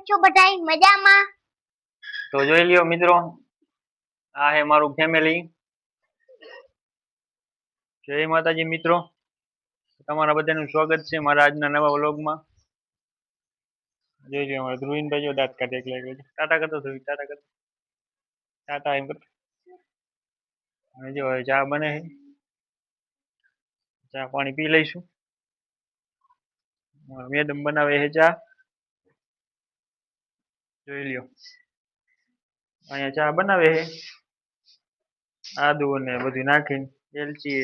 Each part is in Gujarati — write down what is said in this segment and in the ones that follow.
છો બધાય મજામાં? તો જોઈ લ્યો મિત્રો, આ હે મારું ફેમિલી. જય માતાજી મિત્રો, તમારા બધાનું સ્વાગત છે મારા આજના નવા વ્લોગમાં. જોઈ લ્યો અમારા ધ્રુવીનભાઈ જો દાંત કાઢે એટલે ટાટા કરતો ધ્રુવી, ટાટા કરતો, ટાટા એમ કરતો. અને જો હવે ચા બને છે, ચા પાણી પી લઈશું. મેડમ બનાવે છે ચા, જોઈ લ્યો. અહીંયા ચા બનાવે છે, આદુ ને બધું નાખીને, એલચી,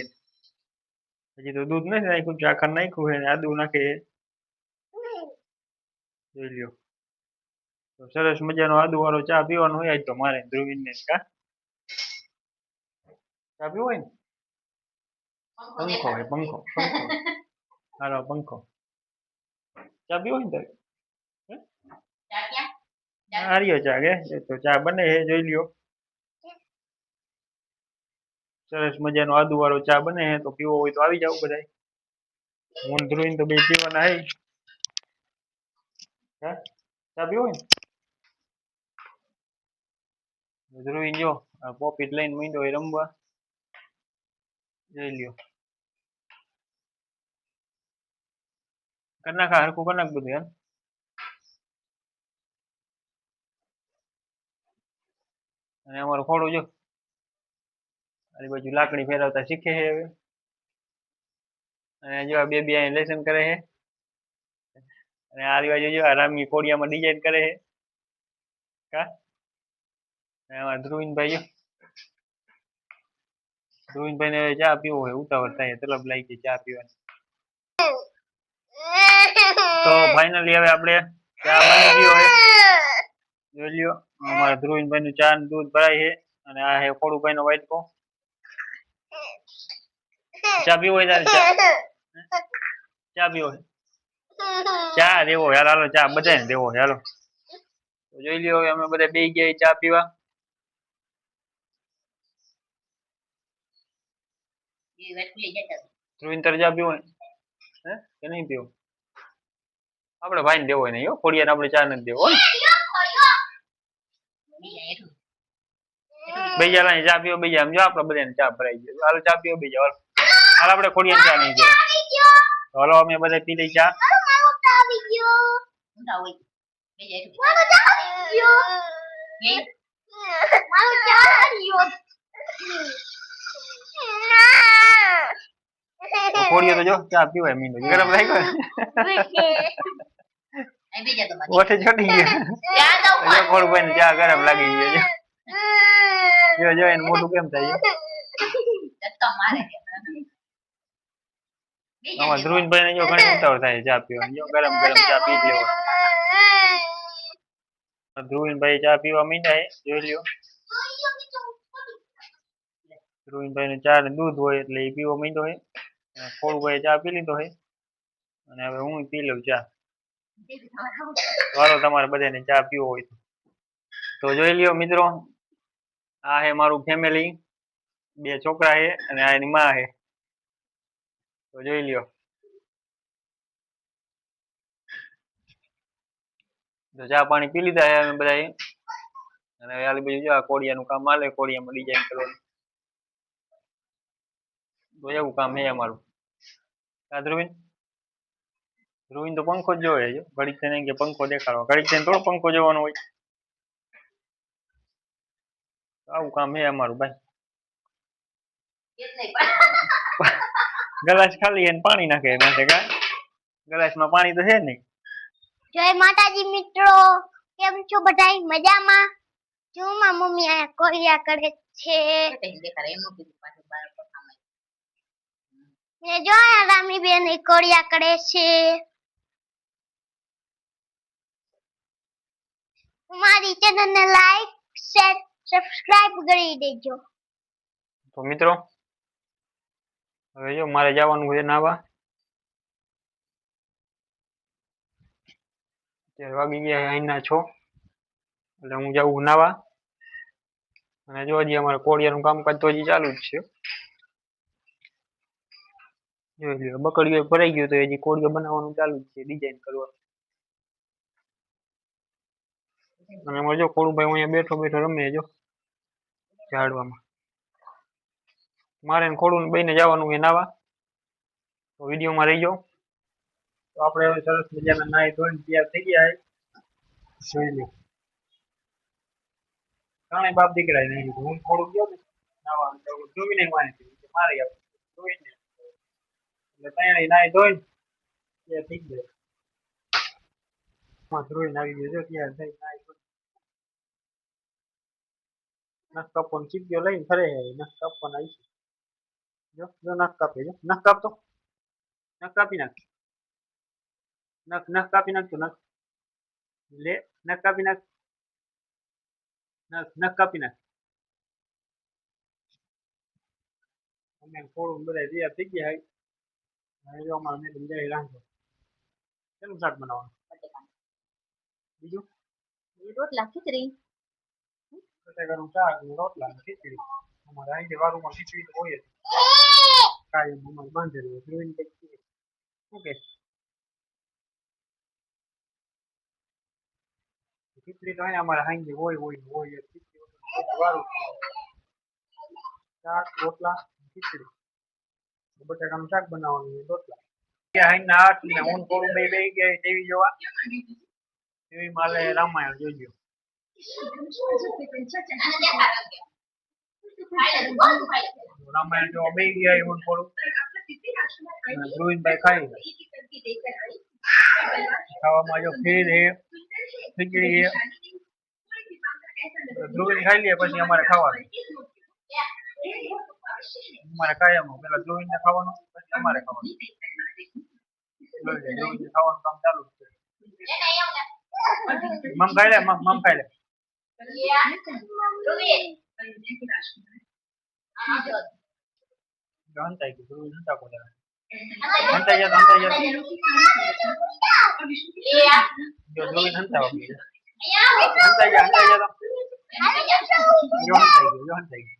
હજી તો દૂધ નથી નાખ્યું, ચાખા નાખ્યું છે, આદુ નાખે, જોઈ લ્યો. તો સરસ મજાનો આદુ વાળો ચા પીવાનો હોય આજ તો મારે ધ્રુવીન ને. કા ચા પીવો હોય ને? પંખો હોય, પંખો, પંખો, હાલો પંખો. ચા પીવો હોય ને તારે? હાર્યો ચા કે તો ચા બને છે, જોઈ લ્યો. સરસ મજાનો આદુ વાળો ચા બને છે, તો પીવો હોય તો આવી જાવ બધાય. હું ધ્રુવીન તો બે પીવાના હે. હે ચા પીવો હોય ને? ધ્રુવીન જો આ પોપીટ લઈને મીંડો હોય રમવા, જોઈ લ્યો. કર નાખ હરખું કર નાખ બધું યાર. અને અમારું ખોડું જો આની બાજુ લાકડી ફેરવતા શીખે છે હવે. અને જો આ બે અહીં લેસન કરે છે. અને આ બાજુ જો રામની કોડિયામાં ડિઝાઇન કરે છે. કા અમારા ધ્રુવીનભાઈ જો, ધ્રુવીનભાઈ ને ચા પીવો હોય ઉતાવળ થાય, તલબ લાગી ગઈ ચા પીવાની. તો ફાઇનલી હવે આપણે ચા બની ગયો હોય, જોઈ લ્યો. અમારા ધ્રુવીનભાઈ નું ચા ને દૂધ ભરાય છે, અને આ હે ખોડુભાઈ નો વાટકો. ચા પીવો હોય તારે? ચા પીવો હોય? ચા દેવો યાર, હાલો ચા બધાને દેવો હાલો. તો જોઈ લ્યો અમે બધા બેસી ગયા ચા પીવા. ધ્રુવીન તારે ચા પીવો હોય હે કે નહીં પીવો? આપણે ભાઈ ને દેવો હોય નહીં, ખોડિયાને આપણે ચા નથી દેવો. બીજા લાઈ ચા પીવો, બીજા આમ જો આપણે બધાને ચા ભરાઈ ગયો. હાલો ચા પીવો બીજા, હાલ આપણે ખોડિયાને ચા નહીં દેવો. હાલો અમે બધા પી લઈ ચા. ખોડિયો તો જો ચા પીવાય મીંડો ગરમ લાગ્યો ઓઠે ચોટી ગયો. ખોડુભાઈ ને ચા ગરમ લાગી ગયો. જો જો એને મોટું કેમ થાય? આમાં ધ્રુવીનભાઈ ને જો ઘણી ઉતાવળ થાય ચા પીવાની, જો ગરમ ગરમ ચા પી લેવો. ધ્રુવીનભાઈ ચા પીવા માંડ્યા છે, જોઈ લ્યો. ધ્રુવીનભાઈ ને ચા ને દૂધ હોય એટલે એ પીવા માંડ્યો છે. ખોડુભાઈ ચા પી લીધો છે, અને હવે હું પી લઉં ચા. વાલો તમારે બધાને ચા પીવો હોય તો જોઈ લ્યો મિત્રો, આ હે મારું ફેમિલી. બે છોકરા છે અને આ એની માં છે, તો જોઈ લ્યો. તો ચા પાણી પી લીધા છે અમે બધા, અને હવે આલી બાજુ જો આ કોડિયાનું કામ હાલે, કોડિયામાં ડિઝાઇન કરવાનું. તો એવું કામ છે અમારું. ધ્રુવીન ધ્રુવીન તો પંખો જ જોવે છે, ઘડીક થઈને કે પંખો દેખાડો, ઘડીક થઈને થોડો પંખો જોવાનો હોય. આવું કામ છે અમારું ભાઈ. ગ્લાસ ખાલી એને પાણી નાખે માટે, કા ગ્લાસમાં પાણી તો છે નહીં. જય માતાજી મિત્રો, કેમ છો બધાય મજામાં? જો માં મમ્મી આ કોરિયા કરે છે. ને જો આ રામી બેન કોરિયા કરે છે. મારી ચેનલ ને લાઈક, શેર, સબસ્ક્રાઇબ કરી દેજો. તો મિત્રો હવે જો મારે જવાનું છે નાવા. અત્યારે વાગી ગયા અહીંના 6, એટલે હું જાઉં નાવા. અને જો હજી અમારે કોડિયાનું કામકાજ તો હજી ચાલુ જ છે. જોઈ લ્યો બકડીઓ ભરાઈ ગયું તો હજી કોડિયો બનાવવાનું ચાલુ જ છે, ડિઝાઇન કરવાનું. અને એમાં જો કોળુભાઈ અહીંયા બેઠો બેઠો રમે જો ઝાડવામાં. મારે ને ખોડું બેને જવાનું છે નાવા. તો વિડીયોમાં રહી જાઓ. તો આપણે હવે સરસ મજાના નાઈ ધોઈને તૈયાર થઈ ગયા જોઈ લો. ત્રણેય બાપ દીકરા નહીં હું થોડું ગયો ને નાવા જોઈને મારે જોઈને એટલે ત્રણેય નાઈ ધોઈને તૈયાર થઈ ગયા. ધોઈને આવી ગયો જો તૈયાર થઈ નાઈ ધોઈને નખ કાપવાનો ચીપિયો લઈને ફરે નખ કાપવાનો આવી જો જો નખ કાપે જો નખ કાપતો નખ કાપી નાખ નખ કાપી નાખતો નખ લે નખ કાપી નાખ નખ કાપી નાખ. અમે થોડું બધા તૈયાર થઈ ગયા હવે જો અમારે મેડમ જાય રાંધો. કેનું શાક બનાવવાનું બીજું રોટલા ખીચડી બટાકાનું શાક ને રોટલા ને ખીચડી. અમારે અહીં વારુમાં ખીચડી તો હોય જ કાયમ અમારે બાંધેલું હોય જોઈને કંઈક શું કે ખીચડી તો અહીંયા અમારે હાંજે હોય ખીચડી વારું શાક રોટલા ખીચડી બટાકાનું શાક બનાવવાનું રોટલા. હાઈના 8 ને હું થોડું બે ગયા ટીવી જોવા. ટીવી માં રામાયણ જોઈજો. રામાયણ જોવા બે ગયા હું થોડું ધ્રુવીનભાઈ ખાઈ ખાવામાં જો ખીર હે ખીચડી હે ધ્રુવીન ખાઈ લે પછી અમારે ખાવાનું. અમારે કાયમ પેલા ધ્રુવીન ને ખાવાનું પછી અમારે ખાવાનું. ધ્રુવીન ખાવાનું કામ ચાલુ છે. મમ ખાઈ લે મમ ખાઈ લે હંતાઈ ગયું ધ્રુવીન હંતા કોને હંતાઈ જતો જો ધ્રુવીન હંતા વાગી હંતાઈ જા જો હંતાઈ ગયું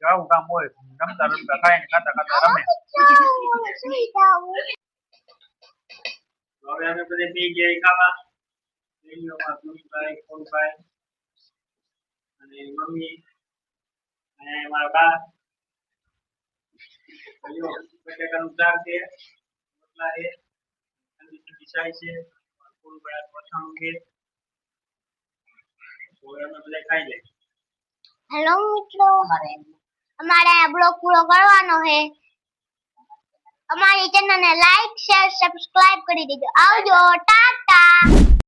આવું કામ હોય રમતા રમતા ખાઈને ખાતા ખાતા રમે. હવે અમે બધે પી ગયા ખાવા ધ્રુવીનભાઈ ખોડુભાઈ અને મમ્મી અને મારા બા બટાકાનું શાક છે રોટલા છે ઠંડી ચાય છે ખોડુભાઈ પઠાણું છે તો અમે બધા ખાઈ લઈએ. હેલો મિત્રો અમારે આ બ્લોગ પૂરો કરવાનો છે. અમારી ચેનલને લાઈક શેર સબસ્ક્રાઇબ કરી દેજો. આવજો ટા